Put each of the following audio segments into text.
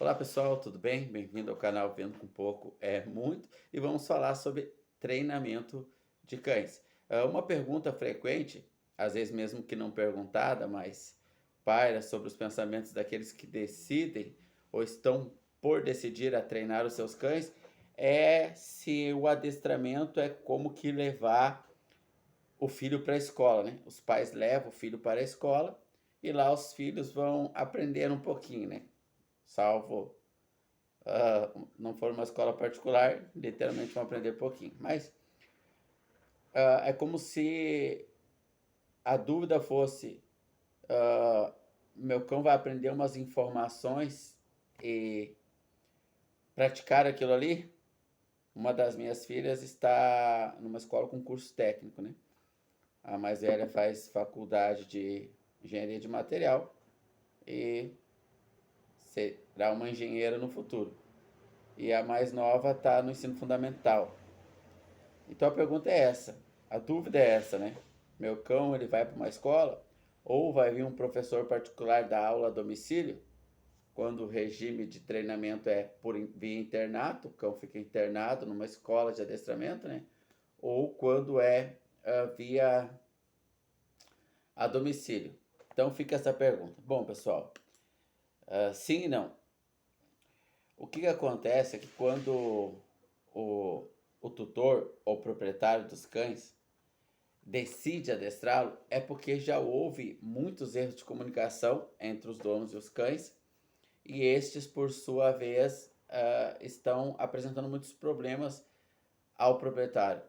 Olá pessoal, tudo bem? Bem-vindo ao canal Vendo com Pouco é Muito e vamos falar sobre treinamento de cães. Uma pergunta frequente, às vezes mesmo que não perguntada, mas paira sobre os pensamentos daqueles que decidem ou estão por decidir a treinar os seus cães é se o adestramento é como que levar o filho para a escola, né? Os pais levam o filho para a escola e lá os filhos vão aprender um pouquinho, né? Salvo não for uma escola particular, literalmente vão aprender pouquinho. Mas é como se a dúvida fosse: ah, meu cão vai aprender umas informações e praticar aquilo ali? Uma das minhas filhas está numa escola com curso técnico, né? A mais velha faz faculdade de engenharia de material e será uma engenheira no futuro. E a mais nova está no ensino fundamental. Então a pergunta é essa, a dúvida é essa, né? Meu cão ele vai para uma escola ou vai vir um professor particular dar aula a domicílio? Quando o regime de treinamento é por via internato, o cão fica internado numa escola de adestramento, né? Ou quando é via a domicílio. Então fica essa pergunta. Bom, pessoal, sim e não. O que acontece é que quando o, o tutor ou proprietário dos cães decide adestrá-lo, é porque já houve muitos erros de comunicação entre os donos e os cães, e estes, por sua vez, estão apresentando muitos problemas ao proprietário,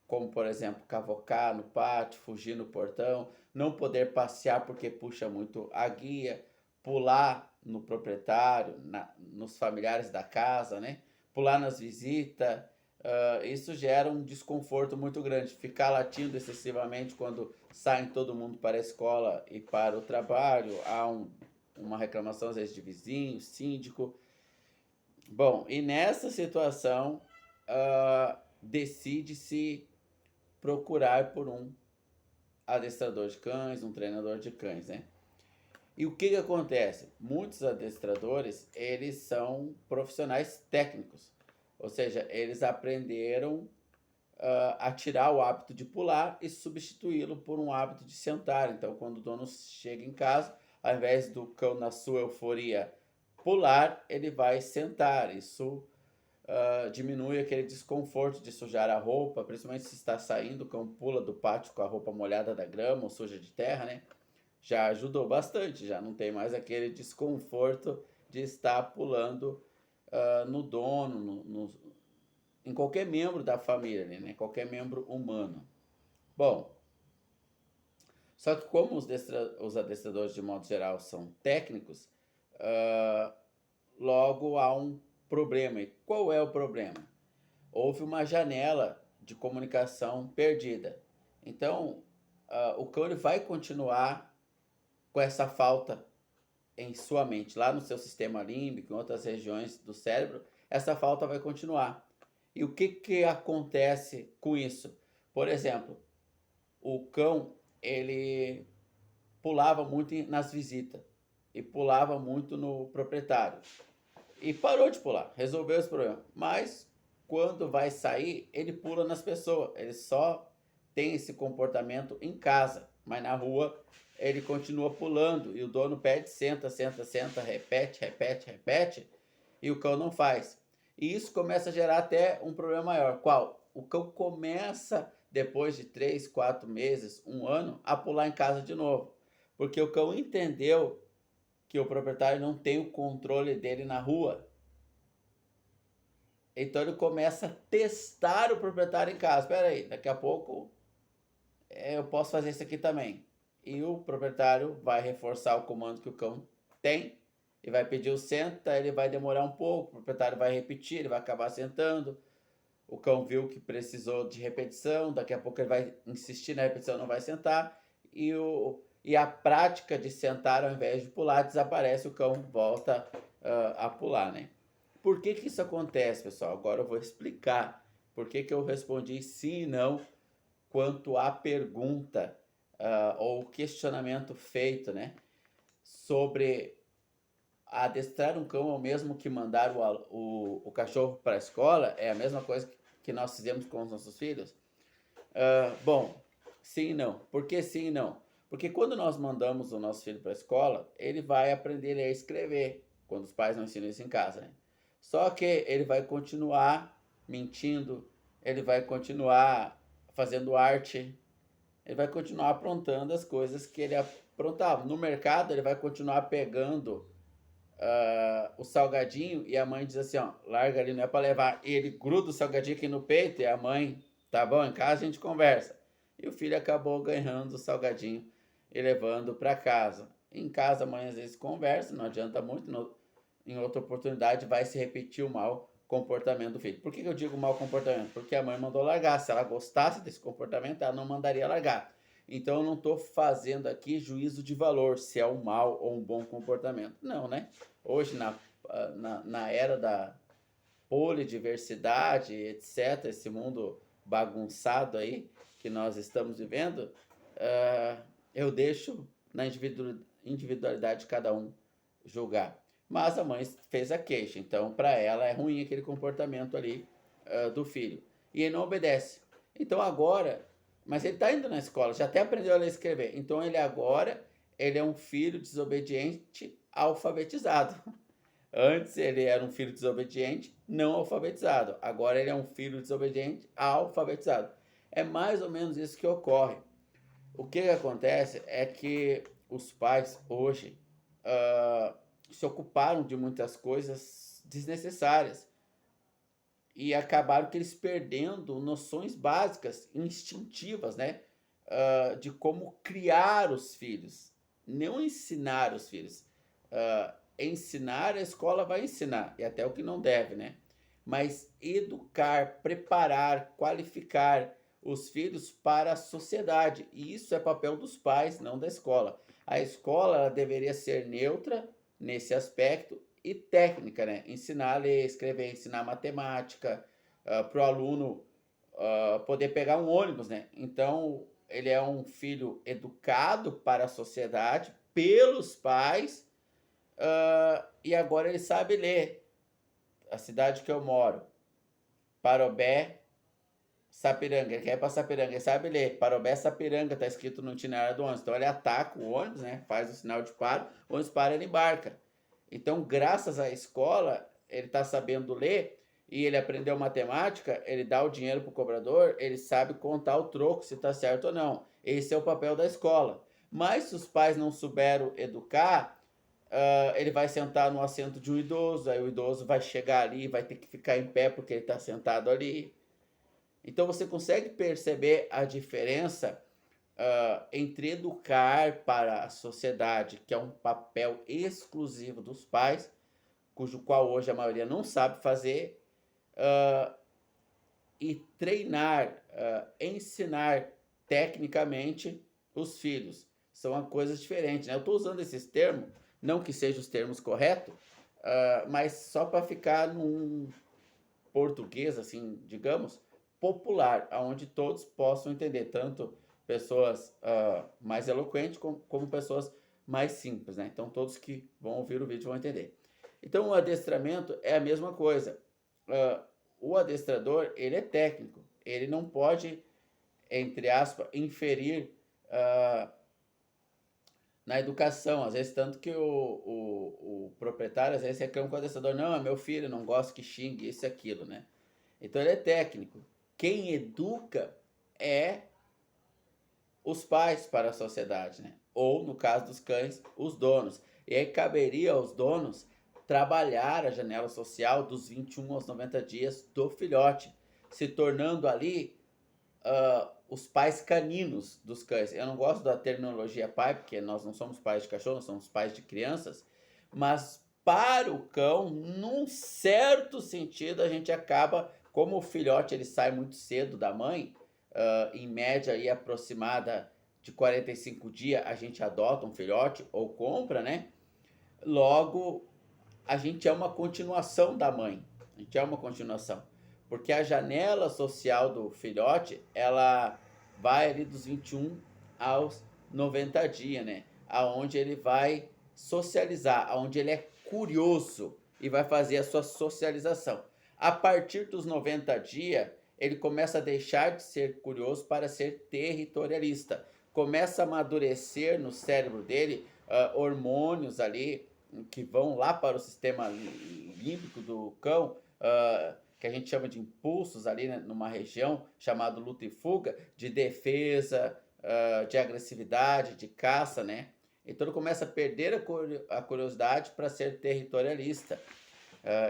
como, por exemplo, cavocar no pátio, fugir no portão, não poder passear porque puxa muito a guia, pular no proprietário, nos familiares da casa, né? Pular nas visitas. Isso gera um desconforto muito grande. Ficar latindo excessivamente quando saem todo mundo para a escola e para o trabalho. Há uma reclamação, às vezes, de vizinho, síndico. Bom, e nessa situação, decide-se procurar por um adestrador de cães, um treinador de cães, né? E o que acontece? Muitos adestradores, eles são profissionais técnicos, ou seja, eles aprenderam a tirar o hábito de pular e substituí-lo por um hábito de sentar. Então, quando o dono chega em casa, ao invés do cão, na sua euforia, pular, ele vai sentar. Isso diminui aquele desconforto de sujar a roupa, principalmente se está saindo, o cão pula do pátio com a roupa molhada da grama ou suja de terra, né? Já ajudou bastante, já não tem mais aquele desconforto de estar pulando no dono, em qualquer membro da família, né? Qualquer membro humano. Bom, só que como os adestradores de modo geral são técnicos, uh, logo há um problema. E qual é o problema? Houve uma janela de comunicação perdida. Então, o cão ele vai continuar com essa falta em sua mente, lá no seu sistema límbico, em outras regiões do cérebro, essa falta vai continuar. E o que acontece com isso? Por exemplo, o cão ele pulava muito nas visitas e pulava muito no proprietário. E parou de pular, resolveu esse problema. Mas quando vai sair, ele pula nas pessoas. Ele só tem esse comportamento em casa, mas na rua ele continua pulando e o dono pede, senta, senta, senta, repete, repete, repete, e o cão não faz. E isso começa a gerar até um problema maior. Qual? O cão começa, depois de 3, 4 meses, um ano, a pular em casa de novo. Porque o cão entendeu que o proprietário não tem o controle dele na rua. Então ele começa a testar o proprietário em casa. Espera aí, daqui a pouco eu posso fazer isso aqui também. E o proprietário vai reforçar o comando que o cão tem e vai pedir o senta, ele vai demorar um pouco, o proprietário vai repetir, ele vai acabar sentando. O cão viu que precisou de repetição, daqui a pouco ele vai insistir na repetição, não vai sentar. E a prática de sentar ao invés de pular desaparece, o cão volta a pular, né? Por que isso acontece, pessoal? Agora eu vou explicar por que eu respondi sim e não quanto à pergunta ou questionamento feito, né? Sobre adestrar um cão é o mesmo que mandar o cachorro para a escola? É a mesma coisa que nós fizemos com os nossos filhos? Bom, sim e não. Por que sim e não? Porque quando nós mandamos o nosso filho para a escola, ele vai aprender a ler e escrever, quando os pais não ensinam isso em casa, né? Só que ele vai continuar mentindo, ele vai continuar fazendo arte, ele vai continuar aprontando as coisas que ele aprontava. No mercado, ele vai continuar pegando o salgadinho e a mãe diz assim, ó, larga ali, não é para levar. E ele gruda o salgadinho aqui no peito e a mãe, tá bom, em casa a gente conversa. E o filho acabou ganhando o salgadinho e levando para casa. Em casa a mãe às vezes conversa, não adianta muito, em outra oportunidade vai se repetir o mau comportamento do filho. Por que eu digo mau comportamento? Porque a mãe mandou largar. Se ela gostasse desse comportamento, ela não mandaria largar. Então eu não estou fazendo aqui juízo de valor, se é um mau ou um bom comportamento. Não, né? Hoje, na era da polidiversidade, etc., esse mundo bagunçado aí que nós estamos vivendo, eu deixo na individualidade de cada um julgar. Mas a mãe fez a queixa, então para ela é ruim aquele comportamento ali do filho. E ele não obedece. Então agora, mas ele está indo na escola, já até aprendeu a ler e escrever. Então ele é um filho desobediente alfabetizado. Antes ele era um filho desobediente não alfabetizado. Agora ele é um filho desobediente alfabetizado. É mais ou menos isso que ocorre. O que acontece é que os pais hoje se ocuparam de muitas coisas desnecessárias e acabaram que eles perdendo noções básicas, instintivas, né? De como criar os filhos, não ensinar os filhos. Ensinar, a escola vai ensinar, e até o que não deve, né? Mas educar, preparar, qualificar os filhos para a sociedade. E isso é papel dos pais, não da escola. A escola ela deveria ser neutra nesse aspecto e técnica, né? Ensinar a ler, escrever, ensinar matemática, para o aluno poder pegar um ônibus, né? Então, ele é um filho educado para a sociedade pelos pais e agora ele sabe ler. A cidade que eu moro, Parobé, Sapiranga, ele quer ir para Sapiranga, ele sabe ler. Parobé, Sapiranga, tá escrito no itinerário do ônibus. Então ele ataca o ônibus, né? Faz o sinal de paro, o ônibus para, ele embarca. Então, graças à escola, ele está sabendo ler e ele aprendeu matemática, ele dá o dinheiro para o cobrador, ele sabe contar o troco, se está certo ou não. Esse é o papel da escola. Mas se os pais não souberam educar, ele vai sentar no assento de um idoso, aí o idoso vai chegar ali, vai ter que ficar em pé porque ele está sentado ali. Então você consegue perceber a diferença entre educar para a sociedade, que é um papel exclusivo dos pais, cujo qual hoje a maioria não sabe fazer, e treinar, ensinar tecnicamente os filhos. São coisas diferentes, né? Eu estou usando esses termos, não que sejam os termos corretos, mas só para ficar num português, assim, digamos, popular, onde todos possam entender, tanto pessoas mais eloquentes como pessoas mais simples, né? Então todos que vão ouvir o vídeo vão entender. Então o adestramento é a mesma coisa. O adestrador, ele é técnico, ele não pode, entre aspas, inferir na educação, às vezes tanto que o proprietário às vezes reclama com o adestrador, não, é meu filho, não gosto que xingue, isso e aquilo, né? Então ele é técnico. Quem educa é os pais para a sociedade, né? Ou, no caso dos cães, os donos. E aí caberia aos donos trabalhar a janela social dos 21 aos 90 dias do filhote, se tornando ali os pais caninos dos cães. Eu não gosto da terminologia pai, porque nós não somos pais de cachorro, nós somos pais de crianças, mas para o cão, num certo sentido, a gente acaba, como o filhote ele sai muito cedo da mãe, em média aí aproximada de 45 dias, a gente adota um filhote ou compra, né? Logo, a gente é uma continuação da mãe. A gente é uma continuação. Porque a janela social do filhote, ela vai ali dos 21 aos 90 dias, né? Aonde ele vai socializar, aonde ele é curioso e vai fazer a sua socialização. A partir dos 90 dias, ele começa a deixar de ser curioso para ser territorialista. Começa a amadurecer no cérebro dele hormônios ali que vão lá para o sistema límbico do cão, que a gente chama de impulsos ali, né, numa região chamada luta e fuga, de defesa, de agressividade, de caça, né? Então ele começa a perder a curiosidade para ser territorialista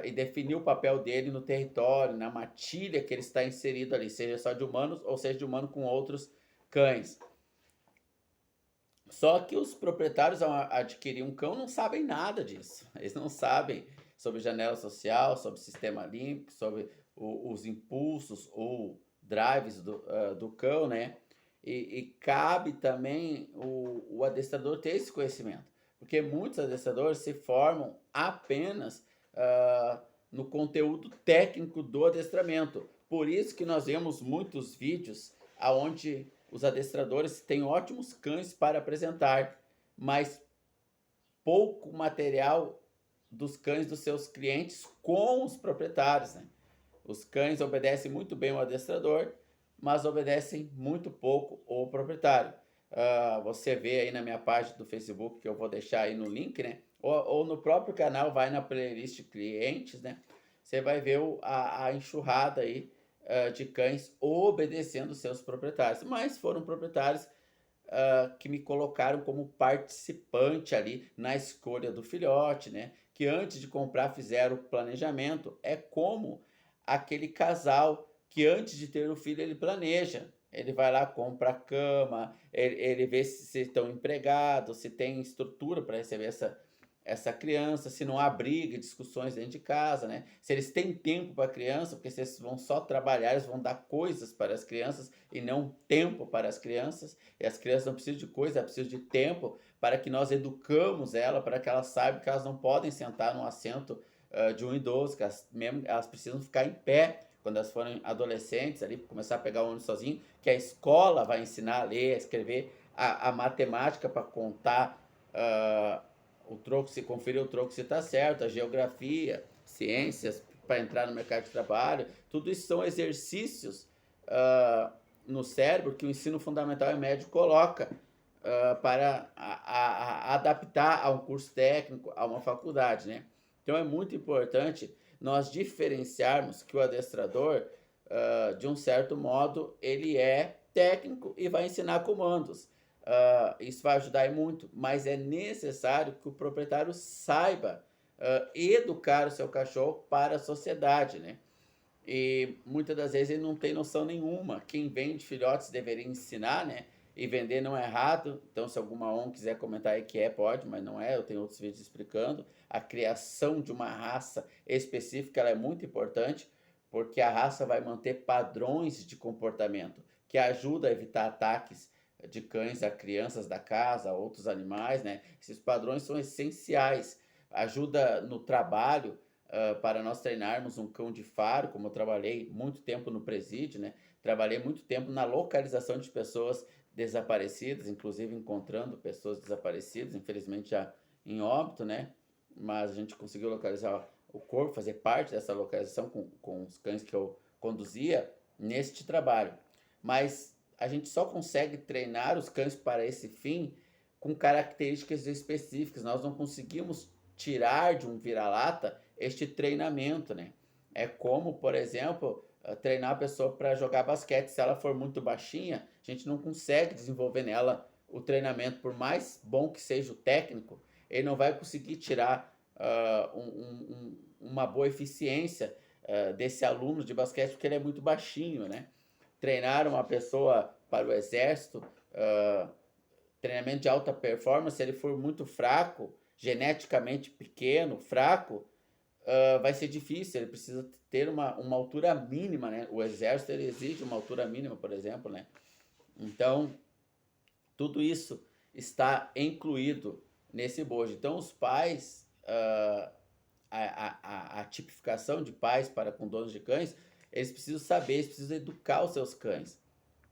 e definir o papel dele no território, na matilha que ele está inserido ali, seja só de humanos ou seja de humano com outros cães. Só que os proprietários, ao adquirir um cão, não sabem nada disso. Eles não sabem sobre janela social, sobre sistema límbico, sobre os impulsos ou drives do cão, né? E cabe também o adestrador ter esse conhecimento, porque muitos adestradores se formam apenas no conteúdo técnico do adestramento. Por isso que nós vemos muitos vídeos onde os adestradores têm ótimos cães para apresentar, mas pouco material dos cães dos seus clientes com os proprietários, né? Os cães obedecem muito bem o adestrador, mas obedecem muito pouco o proprietário. Você vê aí na minha página do Facebook, que eu vou deixar aí no link, né? Ou no próprio canal, vai na playlist clientes, né? Você vai ver a enxurrada aí de cães obedecendo seus proprietários. Mas foram proprietários que me colocaram como participante ali na escolha do filhote, né? Que antes de comprar fizeram o planejamento. É como aquele casal que antes de ter o filho ele planeja. Ele vai lá, compra a cama, ele vê se estão empregados, se tem estrutura para receber essa criança, se não há briga, discussões dentro de casa, né? Se eles têm tempo para a criança, porque se eles vão só trabalhar, eles vão dar coisas para as crianças e não tempo para as crianças. E as crianças não precisam de coisa, elas precisam de tempo para que nós educamos ela, para que elas saibam que elas não podem sentar no assento de um idoso, que elas precisam ficar em pé quando elas forem adolescentes, ali, começar a pegar o ônibus sozinho, que a escola vai ensinar a ler, a escrever, a matemática para contar o troco, se conferir o troco se está certo, a geografia, ciências para entrar no mercado de trabalho, tudo isso são exercícios no cérebro que o ensino fundamental e médio coloca para adaptar a um curso técnico, a uma faculdade, né? Então é muito importante nós diferenciarmos que o adestrador, de um certo modo, ele é técnico e vai ensinar comandos. Isso vai ajudar muito, mas é necessário que o proprietário saiba educar o seu cachorro para a sociedade, né? E muitas das vezes ele não tem noção nenhuma. Quem vende filhotes deveria ensinar, né? E vender não é errado. Então, se alguma ONG quiser comentar aí que pode, mas não é. Eu tenho outros vídeos explicando. A criação de uma raça específica ela é muito importante, porque a raça vai manter padrões de comportamento que ajuda a evitar ataques de cães a crianças da casa, a outros animais, né? Esses padrões são essenciais. Ajuda no trabalho, para nós treinarmos um cão de faro, como eu trabalhei muito tempo no presídio, né? Trabalhei muito tempo na localização de pessoas desaparecidas, inclusive encontrando pessoas desaparecidas, infelizmente já em óbito, né? Mas a gente conseguiu localizar o corpo, fazer parte dessa localização com os cães que eu conduzia neste trabalho. Mas a gente só consegue treinar os cães para esse fim com características específicas. Nós não conseguimos tirar de um vira-lata este treinamento, né? É como, por exemplo, treinar a pessoa para jogar basquete. Se ela for muito baixinha, a gente não consegue desenvolver nela o treinamento, por mais bom que seja o técnico, ele não vai conseguir tirar uma boa eficiência desse aluno de basquete, porque ele é muito baixinho, né? Treinar uma pessoa para o exército, treinamento de alta performance, se ele for muito fraco, geneticamente pequeno, fraco, vai ser difícil, ele precisa ter uma altura mínima, né? O exército ele exige uma altura mínima, por exemplo, né? Então, tudo isso está incluído nesse bojo. Então, os pais, a tipificação de pais para com donos de cães, eles precisam saber, eles precisam educar os seus cães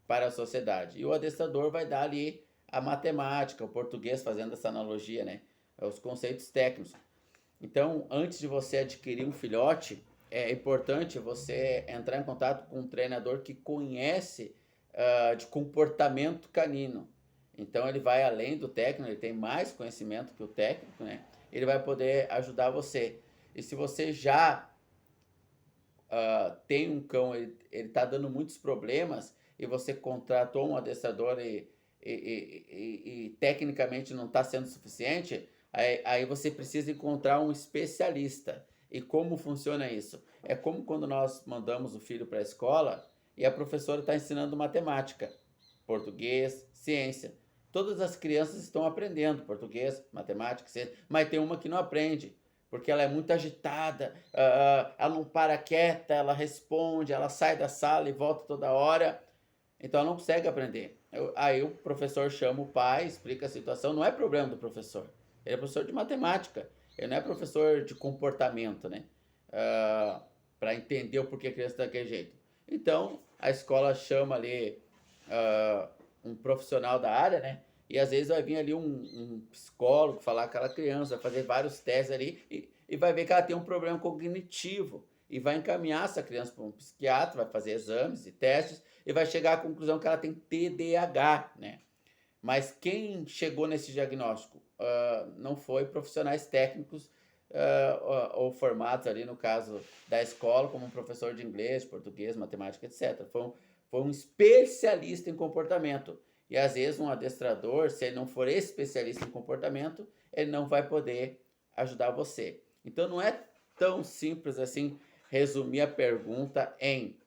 para a sociedade. E o adestrador vai dar ali a matemática, o português fazendo essa analogia, né? Os conceitos técnicos. Então, antes de você adquirir um filhote, é importante você entrar em contato com um treinador que conhece de comportamento canino. Então, ele vai além do técnico, ele tem mais conhecimento que o técnico, né? Ele vai poder ajudar você. E se você já tem um cão, ele está dando muitos problemas, e você contratou um adestrador e tecnicamente não está sendo suficiente, aí você precisa encontrar um especialista. E como funciona isso? É como quando nós mandamos o filho para a escola e a professora está ensinando matemática, português, ciência. Todas as crianças estão aprendendo português, matemática, ciência, mas tem uma que não aprende, porque ela é muito agitada, ela não para quieta, ela responde, ela sai da sala e volta toda hora, então ela não consegue aprender. Aí o professor chama o pai, explica a situação, não é problema do professor, ele é professor de matemática, ele não é professor de comportamento, né? Para entender o porquê a criança está daquele jeito. Então a escola chama ali um profissional da área, né? E às vezes vai vir ali um psicólogo falar com aquela criança, vai fazer vários testes ali e vai ver que ela tem um problema cognitivo. E vai encaminhar essa criança para um psiquiatra, vai fazer exames e testes e vai chegar à conclusão que ela tem TDAH, né? Mas quem chegou nesse diagnóstico não foi profissionais técnicos ou formados ali, no caso da escola, como um professor de inglês, português, matemática, etc. Foi um especialista em comportamento. E às vezes um adestrador, se ele não for especialista em comportamento, ele não vai poder ajudar você. Então não é tão simples assim resumir a pergunta em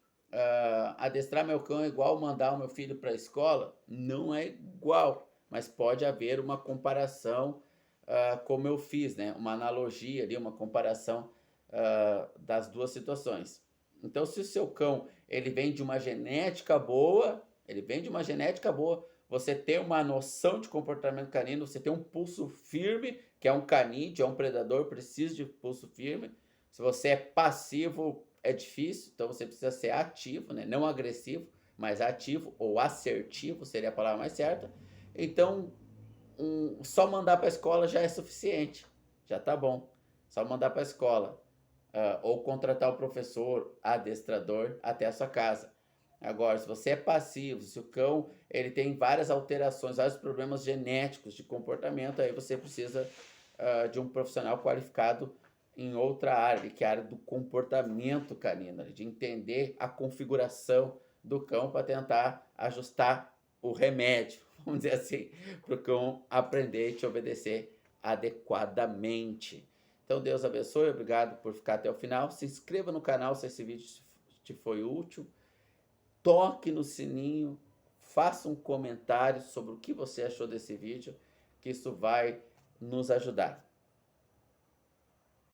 adestrar meu cão é igual mandar o meu filho para a escola? Não é igual, mas pode haver uma comparação como eu fiz, né? Uma analogia ali, uma comparação das duas situações. Então, se o seu cão ele vem de uma genética boa, você tem uma noção de comportamento canino, você tem um pulso firme, que é um canídeo, é um predador, precisa de pulso firme. Se você é passivo, é difícil, então você precisa ser ativo, né? Não agressivo, mas ativo ou assertivo seria a palavra mais certa. Então, só mandar para a escola já é suficiente, já tá bom. Só mandar para a escola ou contratar o professor, adestrador até a sua casa. Agora, se você é passivo, se o cão ele tem várias alterações, vários problemas genéticos de comportamento, aí você precisa de um profissional qualificado em outra área, que é a área do comportamento canino, de entender a configuração do cão para tentar ajustar o remédio, vamos dizer assim, para o cão aprender e te obedecer adequadamente. Então Deus abençoe, obrigado por ficar até o final. Se inscreva no canal se esse vídeo te foi útil. Toque no sininho, faça um comentário sobre o que você achou desse vídeo, que isso vai nos ajudar.